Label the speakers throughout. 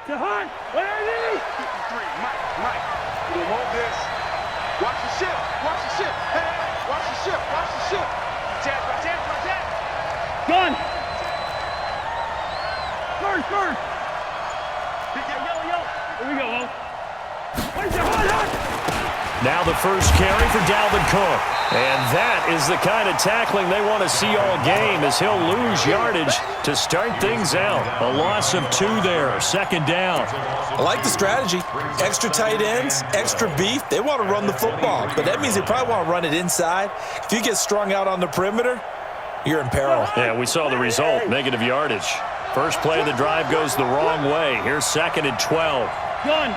Speaker 1: Mike, you hold this. Watch the ship. Hey, watch the ship. Tap.
Speaker 2: Gun. First. Here we go.
Speaker 3: Now the first carry for Dalvin Cook. And that is the kind of tackling they want to see all game, as he'll lose yardage to start things out. A loss of 2 there, second down.
Speaker 4: I like the strategy. Extra tight ends, extra beef. They want to run the football, but that means they probably want to run it inside. If you get strung out on the perimeter, you're in peril.
Speaker 3: Yeah, we saw the result, negative yardage. First play of the drive goes the wrong way. Here's 2nd and 12.
Speaker 2: Gun.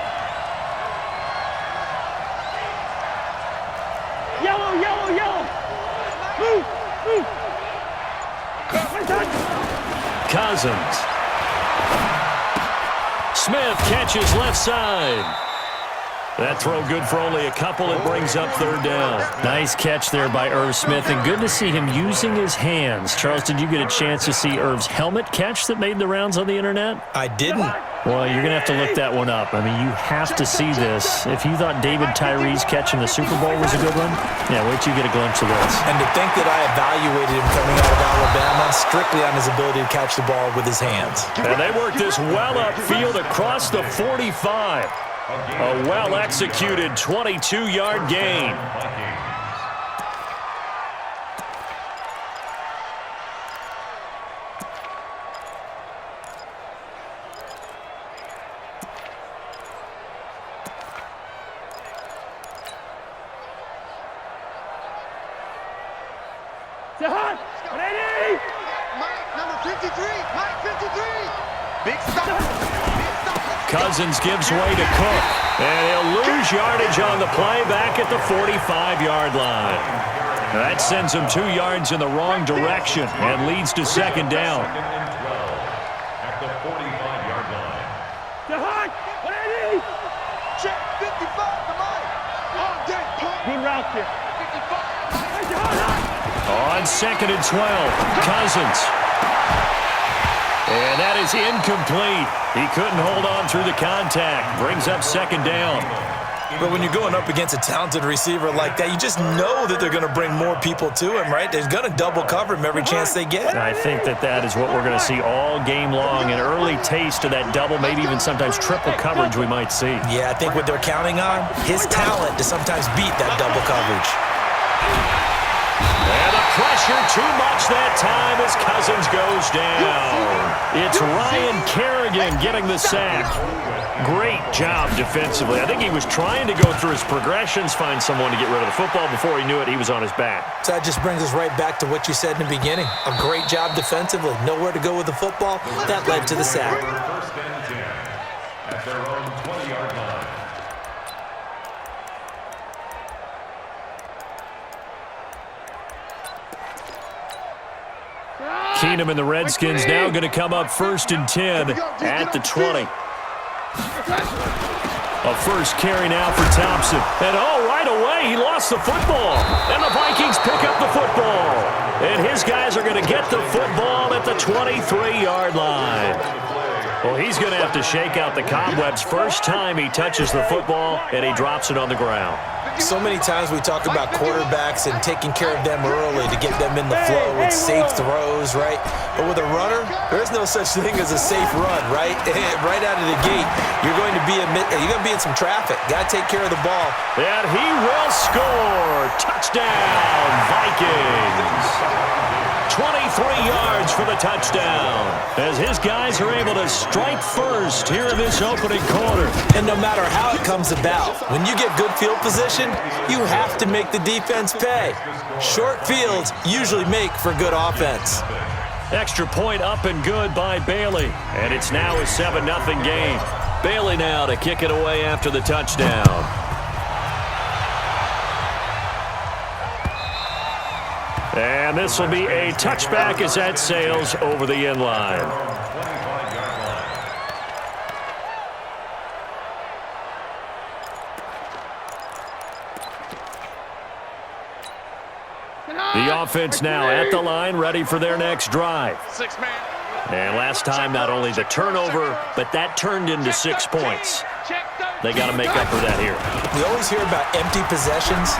Speaker 2: Yellow. Move.
Speaker 3: Cousins. Smith catches left side. That throw good for only a couple. It brings up 3rd down. Nice catch there by Irv Smith, and good to see him using his hands. Charles, did you get a chance to see Irv's helmet catch that made the rounds on the internet?
Speaker 4: I didn't.
Speaker 3: Well, you're going to have to look that one up. I mean, you have to see this. If you thought David Tyree's catch in the Super Bowl was a good one, yeah, wait till you get a glimpse of this.
Speaker 4: And to think that I evaluated him coming out of Alabama strictly on his ability to catch the ball with his hands.
Speaker 3: And they work this well upfield across the 45. A well-executed 22-yard gain.
Speaker 2: Ready?
Speaker 1: Mike, number 53. Mike, 53. Big stop.
Speaker 3: Cousins gives way to Cook, and he'll lose yardage on the play back at the 45-yard line. That sends him 2 yards in the wrong direction and leads to 2nd down.
Speaker 5: At the 45-yard line.
Speaker 2: Ready?
Speaker 1: Check 55 to Mike.
Speaker 2: Good route here.
Speaker 1: 55.
Speaker 3: On 2nd and 12, Cousins. And that is incomplete. He couldn't hold on through the contact. Brings up 2nd down.
Speaker 4: But when you're going up against a talented receiver like that, you just know that they're going to bring more people to him, right? They're going to double cover him every chance they get.
Speaker 3: And I think that is what we're going to see all game long. An early taste of that double, maybe even sometimes triple coverage we might see.
Speaker 4: Yeah, I think what they're counting on, his talent to sometimes beat that double coverage.
Speaker 3: And the pressure too much that time as Cousins goes down. It's Ryan Kerrigan getting the sack. Great job defensively. I think he was trying to go through his progressions, find someone to get rid of the football. Before he knew it, he was on his back.
Speaker 4: So that just brings us right back to what you said in the beginning. A great job defensively. Nowhere to go with the football. That led to the sack.
Speaker 5: 1st and 10 at their own 20-yard line.
Speaker 3: Keenum and the Redskins now going to come up 1st and 10 at the 20. A first carry now for Thompson. And right away, he lost the football. And the Vikings pick up the football. And his guys are going to get the football at the 23-yard line. Well, he's going to have to shake out the cobwebs first time he touches the football, and he drops it on the ground.
Speaker 4: So many times we talk about quarterbacks and taking care of them early to get them in the flow with safe throws, right? But with a runner, there's no such thing as a safe run, right? Right out of the gate, you're going to be in some traffic. Got to take care of the ball.
Speaker 3: And he will score. Touchdown, Vikings. 23 yards for the touchdown as his guys are able to strike first here in this opening quarter.
Speaker 4: And no matter how it comes about, when you get good field position, you have to make the defense pay. Short fields usually make for good offense.
Speaker 3: Extra point up and good by Bailey. And it's now a 7-0 game. Bailey now to kick it away after the touchdown. And this will be a touchback as that sails over the end line. The offense now at the line, ready for their next drive.
Speaker 1: 6-man.
Speaker 3: And last time, not only the turnover, but that turned into 6 points. They got to make up for that here.
Speaker 4: We always hear about empty possessions,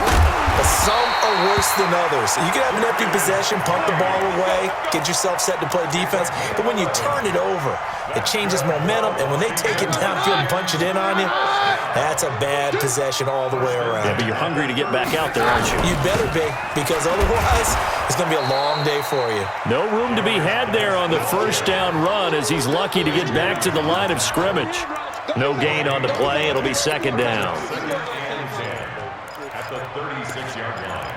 Speaker 4: but some are worse than others. You can have an empty possession, pump the ball away, get yourself set to play defense, but when you turn it over, it changes momentum, and when they take it downfield and punch it in on you, that's a bad possession all the way around.
Speaker 3: Yeah, but you're hungry to get back out there, aren't you?
Speaker 4: You better be, because otherwise it's going to be a long day for you.
Speaker 3: No room to be had there on the first down run as he's lucky to get back to the line of scrimmage. No gain on the play. It'll be second down.
Speaker 5: At the 36-yard line.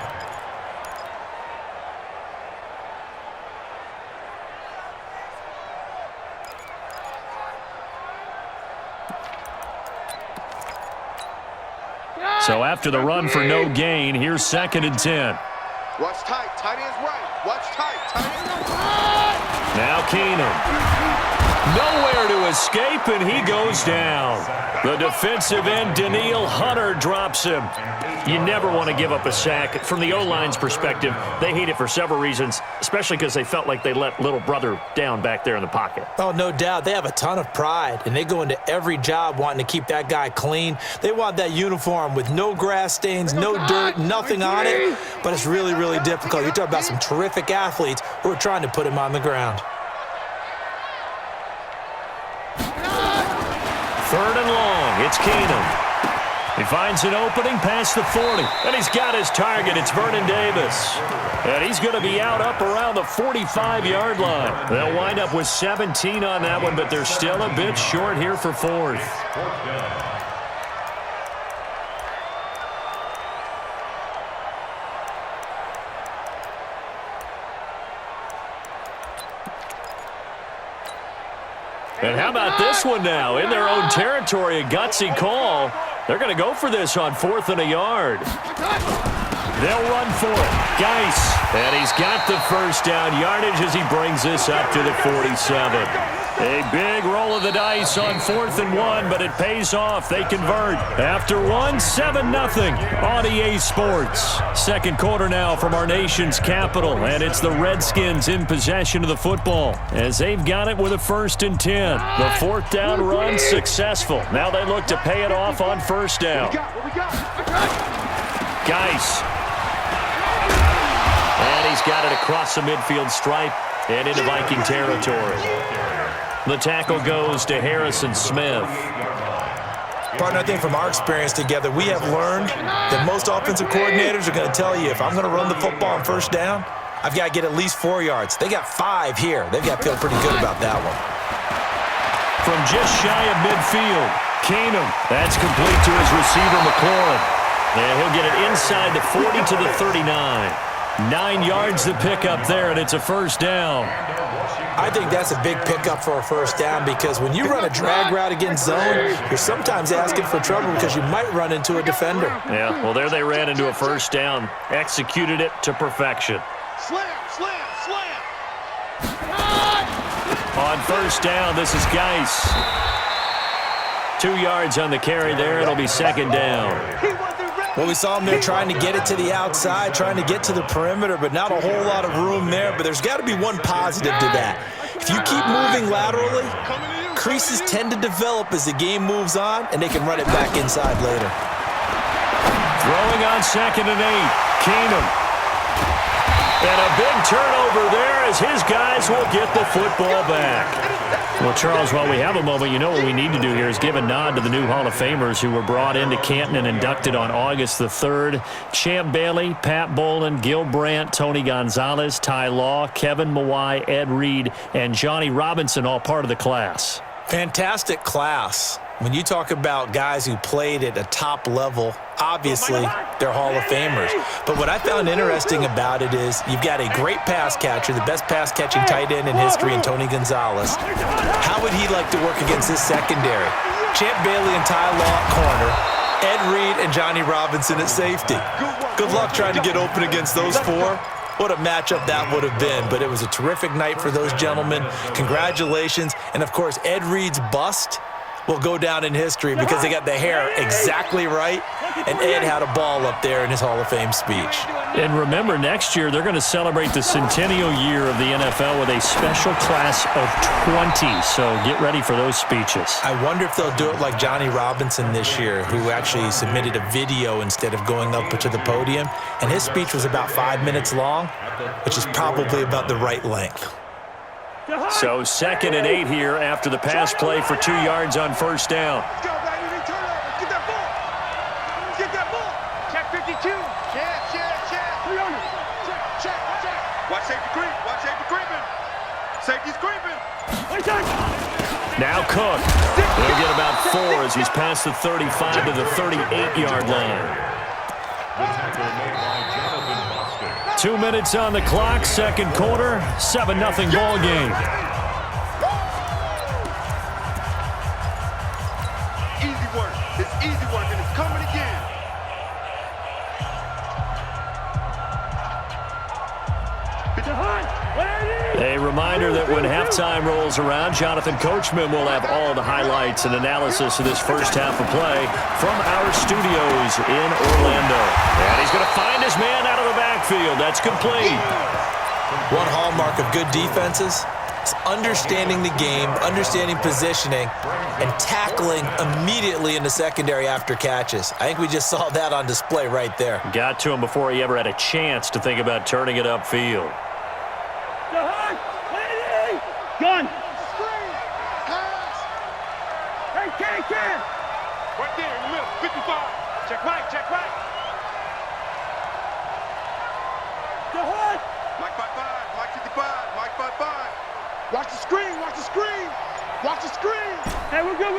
Speaker 3: So after the run for no gain, here's 2nd and 10.
Speaker 1: Watch tight. Tight end's right. Watch tight. Tight end's right.
Speaker 3: Now Keenum. Nowhere to escape, and he goes down. The defensive end, Daniil Hunter, drops him. You never want to give up a sack. From the O-line's perspective, they hate it for several reasons, especially because they felt like they let little brother down back there in the pocket.
Speaker 4: Oh, no doubt. They have a ton of pride, and they go into every job wanting to keep that guy clean. They want that uniform with no grass stains, no dirt, nothing on it, but it's really, really difficult. You're talking about some terrific athletes who are trying to put him on the ground.
Speaker 3: 3rd and long. It's Keenum. He finds an opening past the 40, and he's got his target. It's Vernon Davis. And he's going to be out up around the 45-yard line. They'll wind up with 17 on that one, but they're still a bit short here for 4th. And how about this one now? In their own territory, a gutsy call. They're going to go for this on 4th and a yard. They'll run for it. Geis. And he's got the first down yardage as he brings this up to the 47. A big roll of the dice on 4th and 1, but it pays off. They convert. After 7-0 on EA Sports. Second quarter now from our nation's capital, and it's the Redskins in possession of the football as they've got it with a 1st and 10. The 4th down run successful. Now they look to pay it off on 1st down. Geis. And he's got it across the midfield stripe and into Viking territory. The tackle goes to Harrison Smith.
Speaker 4: Partner, I think from our experience together, we have learned that most offensive coordinators are going to tell you, if I'm going to run the football on 1st down, I've got to get at least 4 yards. They got 5 here. They've got to feel pretty good about that one.
Speaker 3: From just shy of midfield, Keenum. That's complete to his receiver, McLaurin. And he'll get it inside the 40 to the 39. 9 yards to pick up there, and it's a 1st down.
Speaker 4: I think that's a big pickup for a 1st down, because when you run a drag route against zone, you're sometimes asking for trouble because you might run into a defender.
Speaker 3: Yeah, well, there they ran into a 1st down, executed it to perfection.
Speaker 1: Slam, slam, slam.
Speaker 3: On 1st down, this is Geis. 2 yards on the carry there. It'll be 2nd down.
Speaker 4: Well, we saw him there trying to get it to the outside, trying to get to the perimeter, but not a whole lot of room there. But there's got to be one positive to that. If you keep moving laterally, creases tend to develop as the game moves on, and they can run it back inside later.
Speaker 3: Throwing on 2nd and 8. Keenum. And a big turnover there as his guys will get the football back. Well, Charles, while we have a moment, you know what we need to do here is give a nod to the new Hall of Famers who were brought into Canton and inducted on August the 3rd. Champ Bailey, Pat Bolin, Gil Brandt, Tony Gonzalez, Ty Law, Kevin Mawai, Ed Reed, and Johnny Robinson, all part of the class.
Speaker 4: Fantastic class. When you talk about guys who played at a top level, obviously they're Hall of Famers. But what I found interesting about it is you've got a great pass catcher, the best pass-catching tight end in history, in Tony Gonzalez. How would he like to work against his secondary? Champ Bailey and Ty Law at corner, Ed Reed and Johnny Robinson at safety. Good luck trying to get open against those 4. What a matchup that would have been. But it was a terrific night for those gentlemen. Congratulations. And, of course, Ed Reed's bust will go down in history because they got the hair exactly right, and Ed had a ball up there in his Hall of Fame speech.
Speaker 3: And remember, next year they're going to celebrate the centennial year of the NFL with a special class of 20. So get ready for those speeches.
Speaker 4: I wonder if they'll do it like Johnny Robinson this year, who actually submitted a video instead of going up to the podium. And his speech was about 5 minutes long, which is probably about the right length.
Speaker 3: So 2nd and 8 here after the pass play for 2 yards on first down.
Speaker 1: Let's go, baby. Return over. Get that ball. Get that ball. Check 52. Check. Check. Watch safety creep. Watch safety creeping. Safety's creeping.
Speaker 3: Now Cook. He'll get about 4 as he's past the 35 to the 38-yard line. 2 minutes on the clock, second quarter, 7-0 ball game.
Speaker 1: Easy work. It's easy work, and it's coming again.
Speaker 3: A reminder that when halftime rolls around, Jonathan Coachman will have all the highlights and analysis of this first half of play from our studios in Orlando. And he's going to find his man out of the backfield. That's complete.
Speaker 4: One hallmark of good defenses is understanding the game, understanding positioning, and tackling immediately in the secondary after catches. I think we just saw that on display right there.
Speaker 3: Got to him before he ever had a chance to think about turning it upfield.
Speaker 2: Gun.
Speaker 1: Screen. Pass.
Speaker 2: Hey, can.
Speaker 1: Right there in the middle. 55. Check right.
Speaker 2: The hood.
Speaker 1: Mike 55. Mike 55. Mike 55. Watch the screen. Watch the screen.
Speaker 2: Hey, we're good.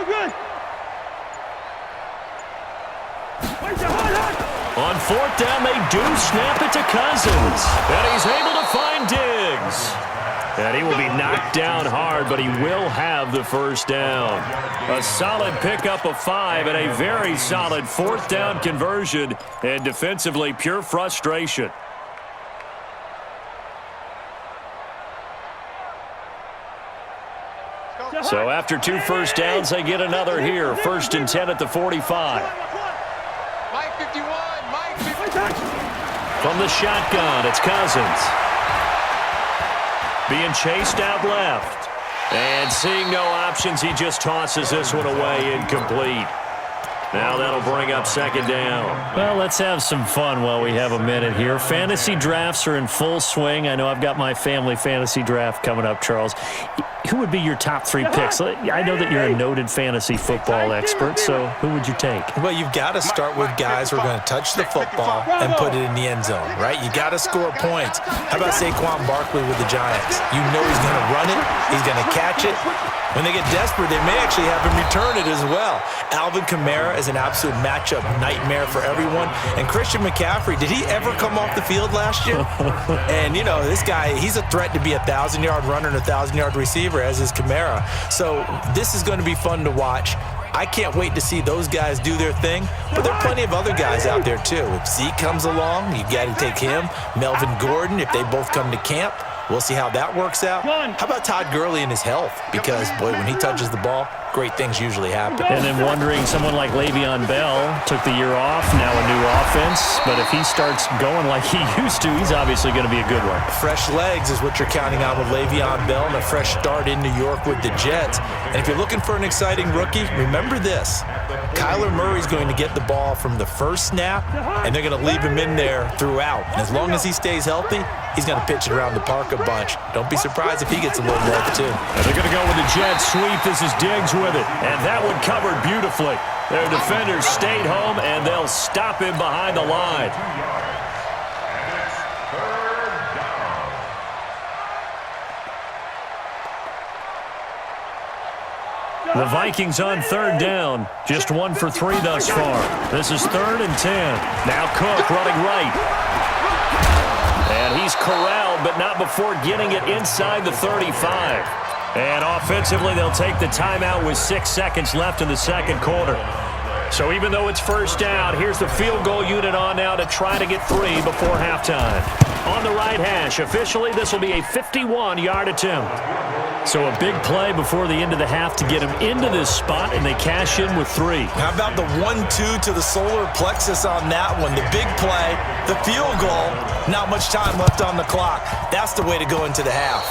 Speaker 2: Where's the hood?
Speaker 3: On fourth down, they do snap it to Cousins. And he's able to find Diggs. And he will be knocked down hard, but he will have the first down. A solid pickup of 5 and a very solid fourth down conversion. And defensively, pure frustration. So after 2 first downs, they get another here. 1st and 10 at the 45.
Speaker 1: Mike 51. Mike 51.
Speaker 3: From the shotgun, it's Cousins. Being chased out left. And seeing no options, he just tosses this one away incomplete. Now that'll bring up 2nd down. Well, let's have some fun while we have a minute here. Fantasy drafts are in full swing. I know I've got my family fantasy draft coming up, Charles. Who would be your top 3 picks? I know that you're a noted fantasy football expert, so who would you take?
Speaker 4: Well, you've got to start with guys who are going to touch the football and put it in the end zone, right? You got to score points. How about Saquon Barkley with the Giants? You know he's going to run it. He's going to catch it. When they get desperate, they may actually have him return it as well. Alvin Kamara is an absolute matchup nightmare for everyone. And Christian McCaffrey, did he ever come off the field last year? And, you know, this guy, he's a threat to be a 1,000-yard runner and a 1,000-yard receiver, as is Kamara. So this is going to be fun to watch. I can't wait to see those guys do their thing, but there are plenty of other guys out there too. If Zeke comes along, you got to take him. Melvin Gordon, if they both come to camp, we'll see how that works out. How about Todd Gurley and his health? Because, boy, when he touches the ball, great things usually happen.
Speaker 3: And then wondering, someone like Le'Veon Bell took the year off, now a new offense. But if he starts going like he used to, he's obviously going to be a good one.
Speaker 4: Fresh legs is what you're counting on with Le'Veon Bell and a fresh start in New York with the Jets. And if you're looking for an exciting rookie, remember this. Kyler Murray's going to get the ball from the first snap, and they're going to leave him in there throughout. And as long as he stays healthy, he's going to pitch it around the park a bunch. Don't be surprised if he gets a little love, too.
Speaker 3: And they're going to go with the jet sweep. This is Diggs with it. And that one covered beautifully. Their defenders stayed home, and they'll stop him behind the line. The Vikings on 3rd down. Just 1 for 3 thus far. This is 3rd and 10. Now Cook running right. And he's corralled, but not before getting it inside the 35. And offensively, they'll take the timeout with 6 seconds left in the second quarter. So even though it's first down, here's the field goal unit on now to try to get 3 before halftime. On the right hash, officially, this will be a 51-yard attempt. So a big play before the end of the half to get them into this spot, and they cash in with 3.
Speaker 4: How about the 1-2 to the solar plexus on that one? The big play, the field goal, not much time left on the clock. That's the way to go into the half.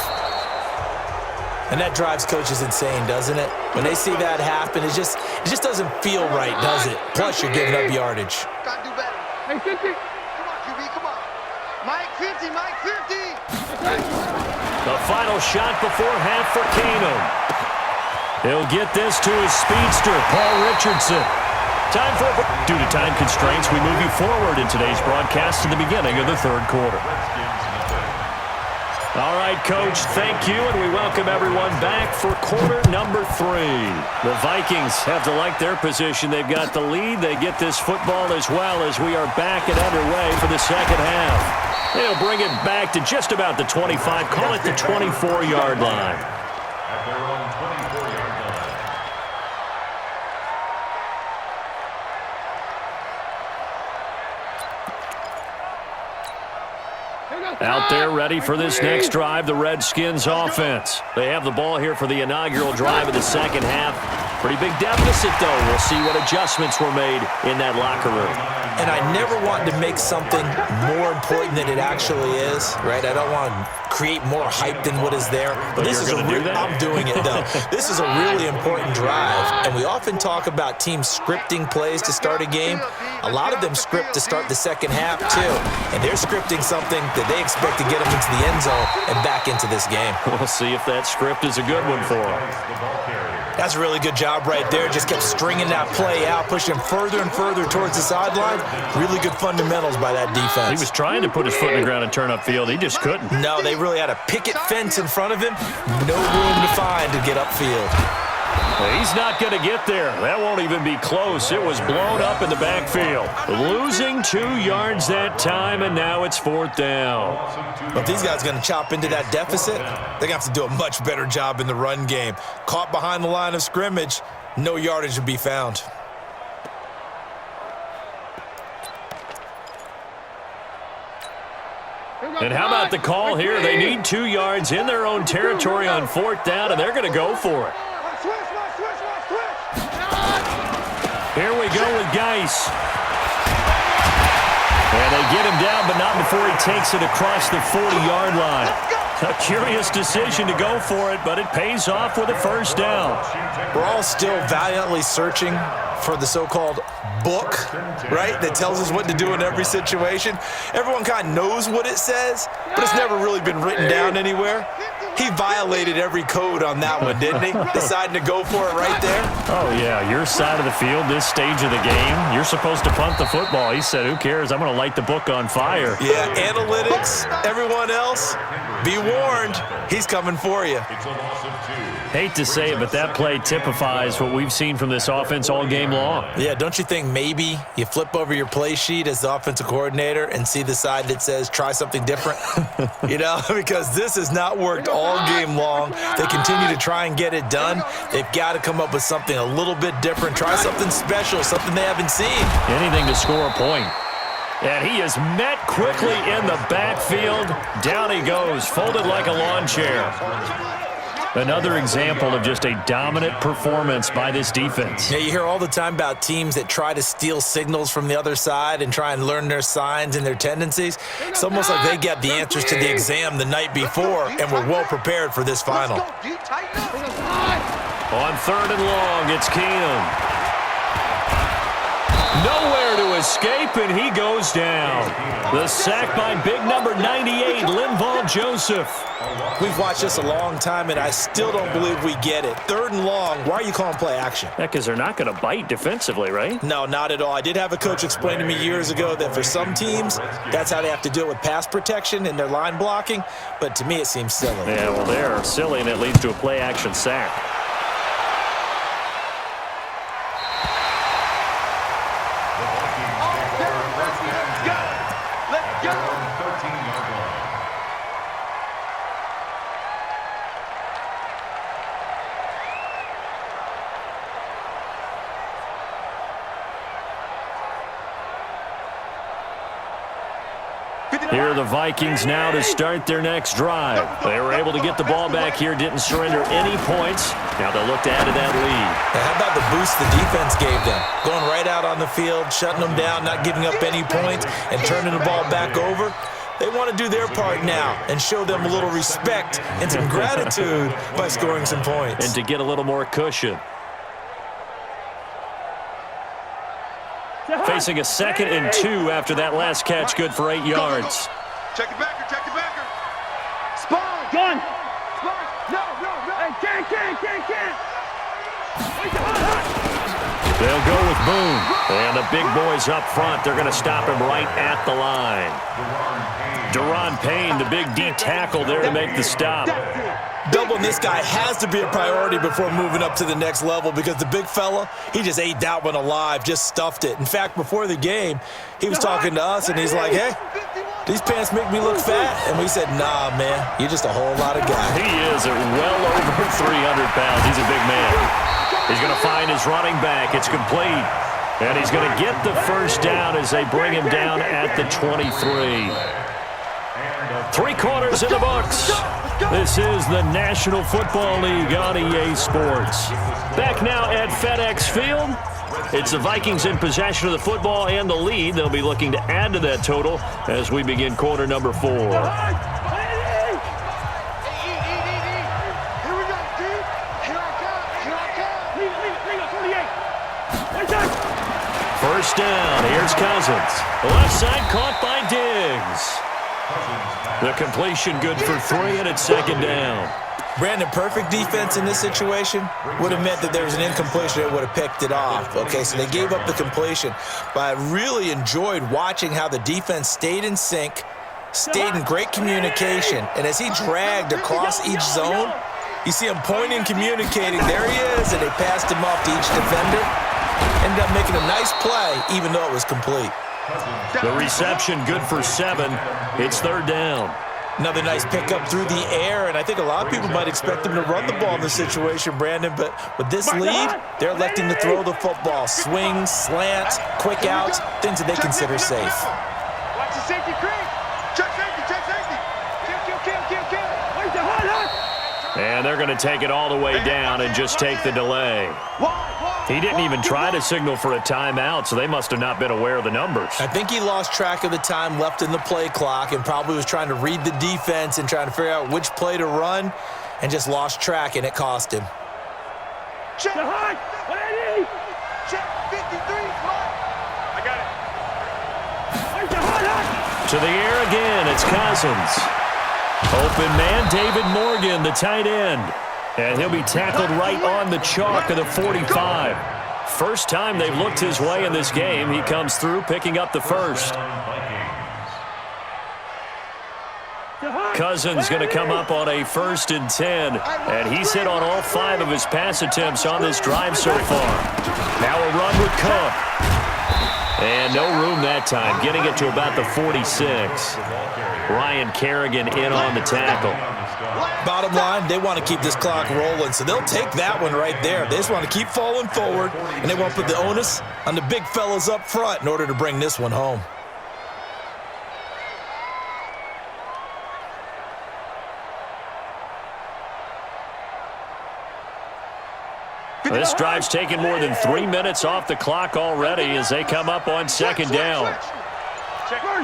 Speaker 4: And that drives coaches insane, doesn't it? When they see that happen, it just doesn't feel right, does it? Plus, you're giving up yardage.
Speaker 1: Gotta do better.
Speaker 2: Hey, 50.
Speaker 1: Come on, QB, come on. Mike 50, Mike 50.
Speaker 3: The final shot before half for Kano. He'll get this to his speedster, Paul Richardson. Due to time constraints, we move you forward in today's broadcast to the beginning of the third quarter. All right, Coach, thank you, and we welcome everyone back for quarter number 3. The Vikings have to like their position. They've got the lead. They get this football as well as we are back and underway for the second half. They'll bring it back to just about the 25, call it the 24-yard line.
Speaker 5: At their own 24-yard line.
Speaker 3: Out there ready for this next drive, the Redskins offense. They have the ball here for the inaugural drive of the second half. Pretty big deficit, though. We'll see what adjustments were made in that locker room.
Speaker 4: And I never want to make something more important than it actually is, right? I don't want to create more hype than what is there.
Speaker 3: But
Speaker 4: this is I'm doing it, though. This is a really important drive, and we often talk about teams scripting plays to start a game. A lot of them script to start the second half, too. And they're scripting something that they expect to get them into the end zone and back into this game.
Speaker 3: We'll see if that script is a good one for them.
Speaker 4: That's a really good job right there. Just kept stringing that play out, pushing further and further towards the sideline. Really good fundamentals by that defense.
Speaker 3: He was trying to put his foot in the ground and turn upfield. He just couldn't.
Speaker 4: No, they really had a picket fence in front of him. No room to find to get upfield.
Speaker 3: Well, he's not going to get there. That won't even be close. It was blown up in the backfield. Losing 2 yards that time, and now it's 4th down.
Speaker 4: But if these guys are going to chop into that deficit, they're going to have to do a much better job in the run game. Caught behind the line of scrimmage, no yardage to be found.
Speaker 3: And how about the call here? They need 2 yards in their own territory on 4th down, and they're going to go for it. Here we go with Geis. And they get him down, but not before he takes it across the 40-yard line. A curious decision to go for it, but it pays off with a 1st down.
Speaker 4: We're all still valiantly searching for the so-called book, right, that tells us what to do in every situation. Everyone kind of knows what it says, but it's never really been written down anywhere. He violated every code on that one, didn't he? Deciding to go for it right there.
Speaker 3: Oh, yeah, your side of the field, this stage of the game, you're supposed to punt the football. He said, who cares? I'm going to light the book on fire.
Speaker 4: Yeah, analytics, everyone else, be warned, he's coming for you.
Speaker 5: It's a loss of 2.
Speaker 3: Hate to say it, but that play typifies what we've seen from this offense all game long.
Speaker 4: Yeah, don't you think maybe you flip over your play sheet as the offensive coordinator and see the side that says try something different? You know, because this has not worked all game long. They continue to try and get it done. They've got to come up with something a little bit different. Try something special, something they haven't seen.
Speaker 3: Anything to score a point. And he is met quickly in the backfield. Down he goes, folded like a lawn chair. Another example of just a dominant performance by this defense.
Speaker 4: Yeah, you hear all the time about teams that try to steal signals from the other side and try and learn their signs and their tendencies. It's almost like they get the answers to the exam the night before and were well prepared for this final.
Speaker 3: On 3rd and long, it's Keenum. Nowhere to escape, and he goes down. The sack by big number 98, Linval Joseph.
Speaker 4: We've watched this a long time, and I still don't believe we get it. 3rd and long, why are you calling play action?
Speaker 3: Yeah, because they're not going to bite defensively, right?
Speaker 4: No, not at all. I did have a coach explain to me years ago that for some teams, that's how they have to do it with pass protection and their line blocking, but to me it seems silly.
Speaker 3: Yeah, well, they're silly, and it leads to a play action sack. Here are the Vikings now to start their next drive. They were able to get the ball back here, didn't surrender any points. Now they'll look to add to that lead.
Speaker 4: Now, how about the boost the defense gave them? Going right out on the field, shutting them down, not giving up any points, and turning the ball back over. They want to do their part now and show them a little respect and some gratitude by scoring some points.
Speaker 3: And to get a little more cushion. Facing a 2nd and 2 after that last catch, good for 8 yards.
Speaker 1: Check it backer, check it backer.
Speaker 2: Spawn. Gun. Spawn. No. Hey, can't. Wait, hot.
Speaker 3: They'll go with Boone. And the big boys up front, they're going to stop him right at the line. Deron Payne, the big D tackle there to make the stop.
Speaker 4: Doubling this guy has to be a priority before moving up to the next level because the big fella, he just ate that one alive, just stuffed it. In fact, before the game, he was talking to us, and he's like, hey, these pants make me look fat. And we said, nah, man, you're just a whole lot of guy.
Speaker 3: He is at well over 300 pounds. He's a big man. He's going to find his running back. It's complete. And he's going to get the first down as they bring him down at the 23. 3 quarters in the books. This is the National Football League on EA Sports. Back now at FedEx Field. It's the Vikings in possession of the football and the lead. They'll be looking to add to that total as we begin quarter number 4.
Speaker 1: Here we go, D. Here I come.
Speaker 2: Leave it, 48.
Speaker 3: First down. Here's Cousins. The left side caught by Diggs. The completion good for 3, and it's 2nd down.
Speaker 4: Brandon, perfect defense in this situation would have meant that there was an incompletion that would have picked it off. Okay, so they gave up the completion. But I really enjoyed watching how the defense stayed in sync, stayed in great communication, and as he dragged across each zone, you see him pointing, communicating. There he is, and they passed him off to each defender. Ended up making a nice play, even though it was complete.
Speaker 3: The reception good for 7. It's 3rd down.
Speaker 4: Another nice pickup through the air, and I think a lot of people might expect them to run the ball in this situation, Brandon, but with this lead, they're electing to throw the football. Swings, slants, quick outs, things that they consider safe.
Speaker 1: Watch the safety creep. Check safety. Kill.
Speaker 2: Wait, hot.
Speaker 3: And they're going to take it all the way down and just take the delay. He didn't even try to signal for a timeout, so they must have not been aware of the numbers.
Speaker 4: I think he lost track of the time left in the play clock and probably was trying to read the defense and trying to figure out which play to run and just lost track, and it cost him.
Speaker 1: Check.
Speaker 2: Hot. 180.
Speaker 1: Check 53. I got it.
Speaker 2: Wait, hot.
Speaker 3: To the air again, it's Cousins. Open man, David Morgan, the tight end. And he'll be tackled right on the chalk of the 45. First time they've looked his way in this game. He comes through, picking up the first. Cousins going to come up on a 1st and 10. And he's hit on all 5 of his pass attempts on this drive so far. Now a run with Cook. And no room that time, getting it to about the 46. Ryan Kerrigan in on the tackle.
Speaker 4: Bottom line, they want to keep this clock rolling, so they'll take that one right there. They just want to keep falling forward, and they want to put the onus on the big fellas up front in order to bring this one home.
Speaker 3: This drive's taken more than 3 minutes off the clock already as they come up on 2nd down.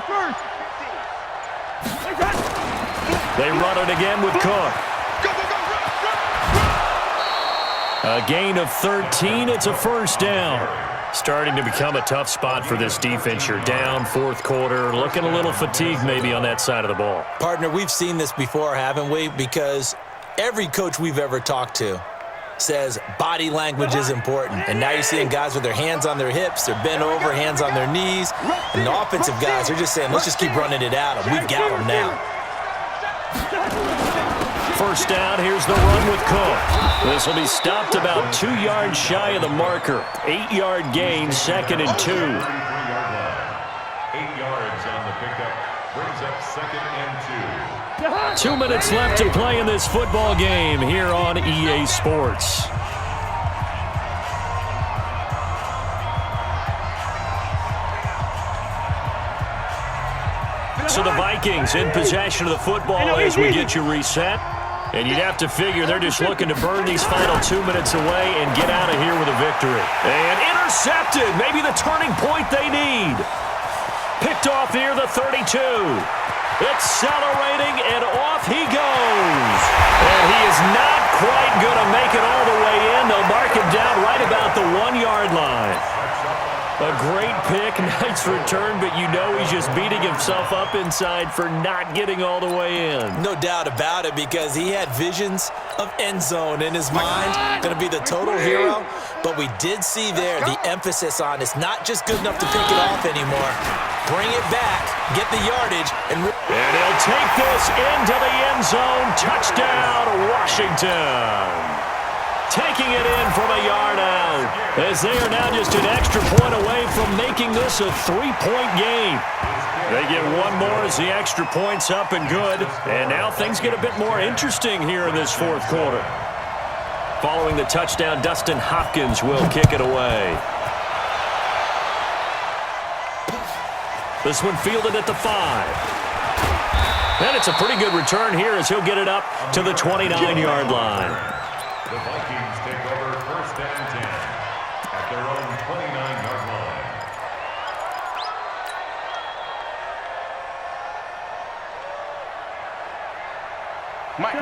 Speaker 2: First.
Speaker 3: They run it again with Cook. A gain of 13. It's a 1st down. Starting to become a tough spot for this defense. You're down 4th quarter. Looking a little fatigued maybe on that side of the ball.
Speaker 4: Partner, we've seen this before, haven't we? Because every coach we've ever talked to says body language is important. And now you're seeing guys with their hands on their hips, they're bent over, hands on their knees. And the offensive guys are just saying, let's just keep running it at them. We've got them now.
Speaker 3: First down, here's the run with Cook. This will be stopped about 2 yards shy of the marker. 8-yard gain, 2nd and 2.
Speaker 5: 8 yards on the pickup, brings up 2nd and 2.
Speaker 3: 2 minutes left to play in this football game here on EA Sports. So the Vikings in possession of the football as we get you reset. And you'd have to figure they're just looking to burn these final 2 minutes away and get out of here with a victory. And intercepted. Maybe the turning point they need. Picked off near the 32. Accelerating, and off he goes. And he is not quite going to make it all the way in. They'll mark him down right about the 1-yard line. A great pick, nice return, but you know he's just beating himself up inside for not getting all the way in.
Speaker 4: No doubt about it, because he had visions of end zone in his mind. Going to be the total hero. But we did see there the emphasis on it's not just good enough to pick it off anymore. Bring it back, get the yardage, and
Speaker 3: he'll take this into the end zone. Touchdown, Washington. Taking it in from a yard out, as they are now just an extra point away from making this a 3-point game. They get one more as the extra point's up and good, and now things get a bit more interesting here in this fourth quarter. Following the touchdown, Dustin Hopkins will kick it away. This one fielded at the 5. And it's a pretty good return here as he'll get it up to the 29-yard line.
Speaker 5: The Vikings take over first and 10 at their own 29-yard line.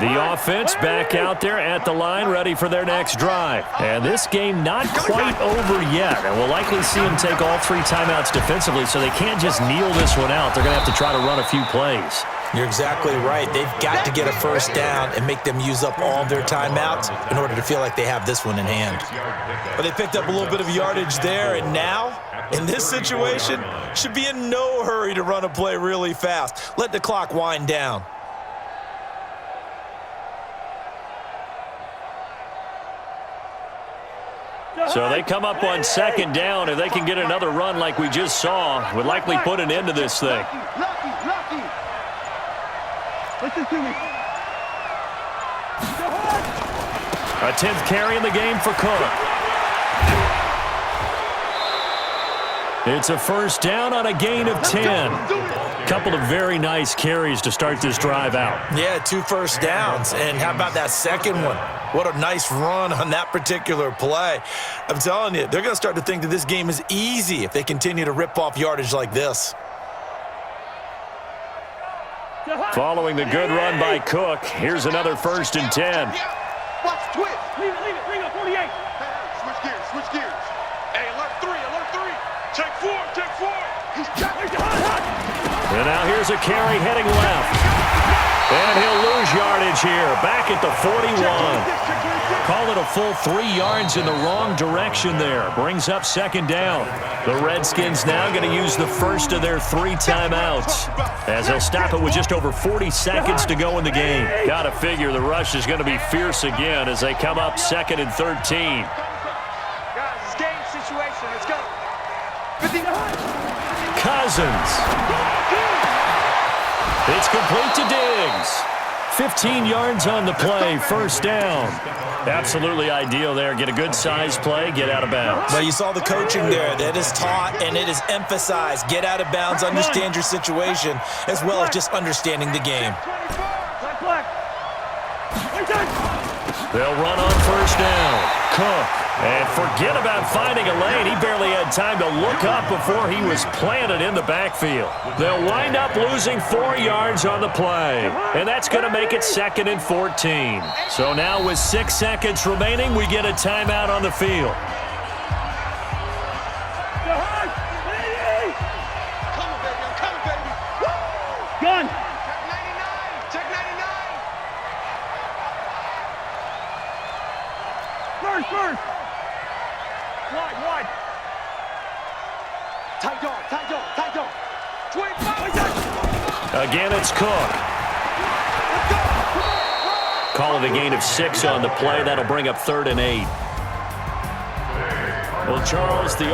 Speaker 3: The offense back out there at the line, ready for their next drive. And this game not quite over yet. And we'll likely see them take all 3 timeouts defensively, so they can't just kneel this one out. They're going to have to try to run a few plays.
Speaker 4: You're exactly right. They've got to get a first down and make them use up all their timeouts in order to feel like they have this one in hand. But they picked up a little bit of yardage there, and now, in this situation, should be in no hurry to run a play really fast. Let the clock wind down.
Speaker 3: So they come up on second down. If they can get another run like we just saw, would likely put an end to this thing.
Speaker 2: Lucky. Listen to me.
Speaker 3: A 10th carry in the game for Cook. It's a first down on a gain of 10. Couple of very nice carries to start this drive out.
Speaker 4: Yeah, 2 first downs. And how about that second one? What a nice run on that particular play. I'm telling you, they're going to start to think that this game is easy if they continue to rip off yardage like this.
Speaker 3: Following the good run by Cook, here's another first and 10.
Speaker 1: Watch twitch.
Speaker 2: Leave it, 48.
Speaker 1: Hey, switch gears. Hey, alert 3. Take 4. He's hot.
Speaker 3: And now here's a carry heading left. And he'll lose yardage here, back at the 41. Call it a full 3 yards in the wrong direction there. Brings up second down. The Redskins now going to use the first of their 3 timeouts, as they'll stop it with just over 40 seconds to go in the game. Got to figure the rush is going to be fierce again as they come up 2nd and 13.
Speaker 1: Guys, it's game situation. Let's go. 50.
Speaker 3: Cousins. It's complete to Diggs. 15 yards on the play, first down. Absolutely ideal there. Get a good size play, get out of bounds.
Speaker 4: Well, you saw the coaching there. That is taught and it is emphasized. Get out of bounds, understand your situation, as well as just understanding the game.
Speaker 3: They'll run on first down. Cook. And forget about finding a lane. He barely had time to look up before he was planted in the backfield. They'll wind up losing 4 yards on the play. And that's going to make it 2nd and 14. So now with 6 seconds remaining, we get a timeout on the field.
Speaker 2: Gun.
Speaker 1: Check 99.
Speaker 2: First. Wide.
Speaker 1: Tight dog. 25.
Speaker 3: Again, it's Cook. Call it a gain of 6 on the play. That'll bring up 3rd and 8. Well, Charles, the